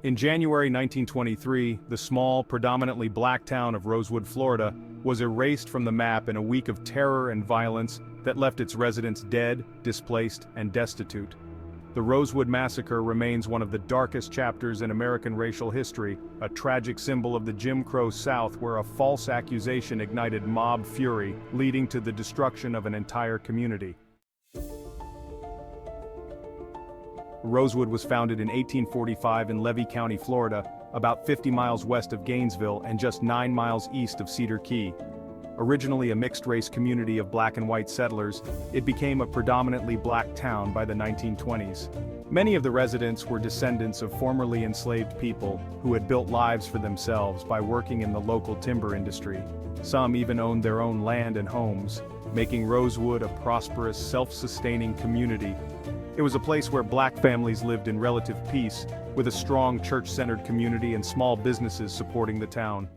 In January 1923, the small, predominantly black town of Rosewood, Florida, was erased from the map in a week of terror and violence that left its residents dead, displaced, and destitute. The Rosewood Massacre remains one of the darkest chapters in American racial history, a tragic symbol of the Jim Crow South where a false accusation ignited mob fury, leading to the destruction of an entire community. Rosewood was founded in 1845 in Levy County, Florida, about 50 miles west of Gainesville and just 9 miles east of Cedar Key. Originally a mixed-race community of black and white settlers, it became a predominantly black town by the 1920s. Many of the residents were descendants of formerly enslaved people who had built lives for themselves by working in the local timber industry. Some even owned their own land and homes, making Rosewood a prosperous, self-sustaining community. It was a place where black families lived in relative peace, with a strong church-centered community and small businesses supporting the town.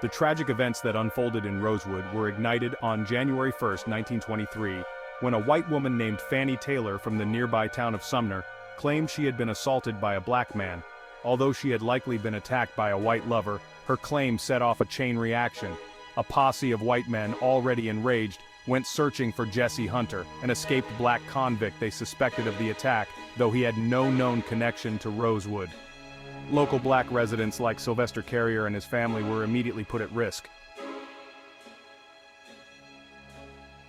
The tragic events that unfolded in Rosewood were ignited on January 1, 1923, when a white woman named Fannie Taylor from the nearby town of Sumner claimed she had been assaulted by a black man. Although she had likely been attacked by a white lover, her claim set off a chain reaction. A posse of white men, already enraged, went searching for Jesse Hunter, an escaped black convict they suspected of the attack, though he had no known connection to Rosewood. Local black residents like Sylvester Carrier and his family were immediately put at risk.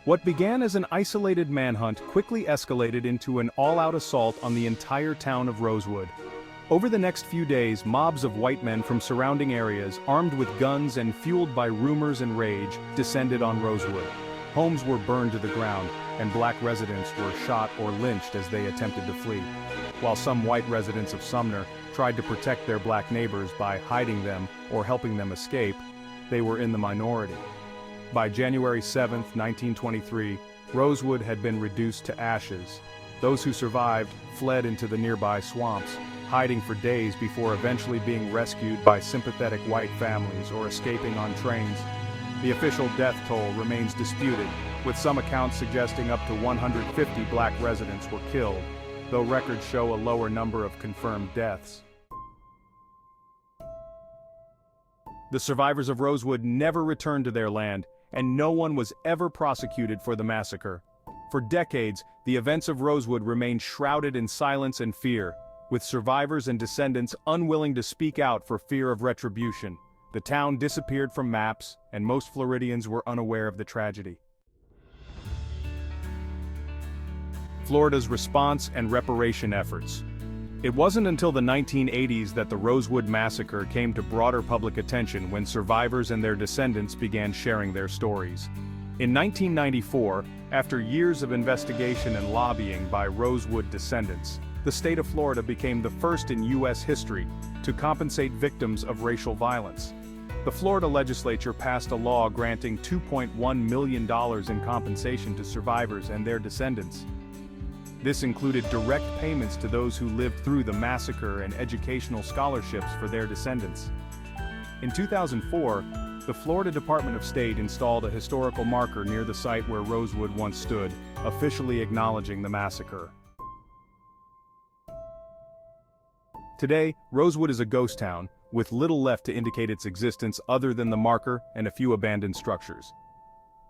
What began as an isolated manhunt quickly escalated into an all-out assault on the entire town of Rosewood. Over the next few days, mobs of white men from surrounding areas, armed with guns and fueled by rumors and rage, descended on Rosewood. Homes were burned to the ground, and black residents were shot or lynched as they attempted to flee. While some white residents of Sumner tried to protect their black neighbors by hiding them or helping them escape, they were in the minority. By January 7, 1923, Rosewood had been reduced to ashes. Those who survived fled into the nearby swamps, hiding for days before eventually being rescued by sympathetic white families or escaping on trains. The official death toll remains disputed, with some accounts suggesting up to 150 black residents were killed, though records show a lower number of confirmed deaths. The survivors of Rosewood never returned to their land, and no one was ever prosecuted for the massacre. For decades, the events of Rosewood remained shrouded in silence and fear, with survivors and descendants unwilling to speak out for fear of retribution. The town disappeared from maps, and most Floridians were unaware of the tragedy. Florida's response and reparation efforts. It wasn't until the 1980s that the Rosewood Massacre came to broader public attention when survivors and their descendants began sharing their stories. In 1994, after years of investigation and lobbying by Rosewood descendants, the state of Florida became the first in U.S. history to compensate victims of racial violence. The Florida legislature passed a law granting $2.1 million in compensation to survivors and their descendants. This included direct payments to those who lived through the massacre and educational scholarships for their descendants. In 2004, the Florida Department of State installed a historical marker near the site where Rosewood once stood, officially acknowledging the massacre. Today, Rosewood is a ghost town, with little left to indicate its existence other than the marker and a few abandoned structures.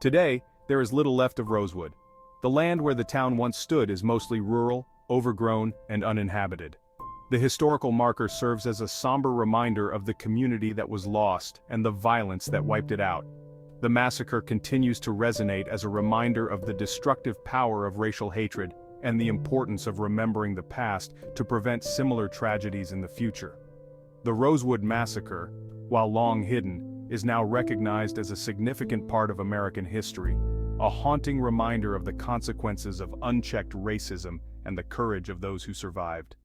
Today, there is little left of Rosewood. The land where the town once stood is mostly rural, overgrown, and uninhabited. The historical marker serves as a somber reminder of the community that was lost and the violence that wiped it out. The massacre continues to resonate as a reminder of the destructive power of racial hatred and the importance of remembering the past to prevent similar tragedies in the future. The Rosewood Massacre, while long hidden, is now recognized as a significant part of American history, a haunting reminder of the consequences of unchecked racism and the courage of those who survived.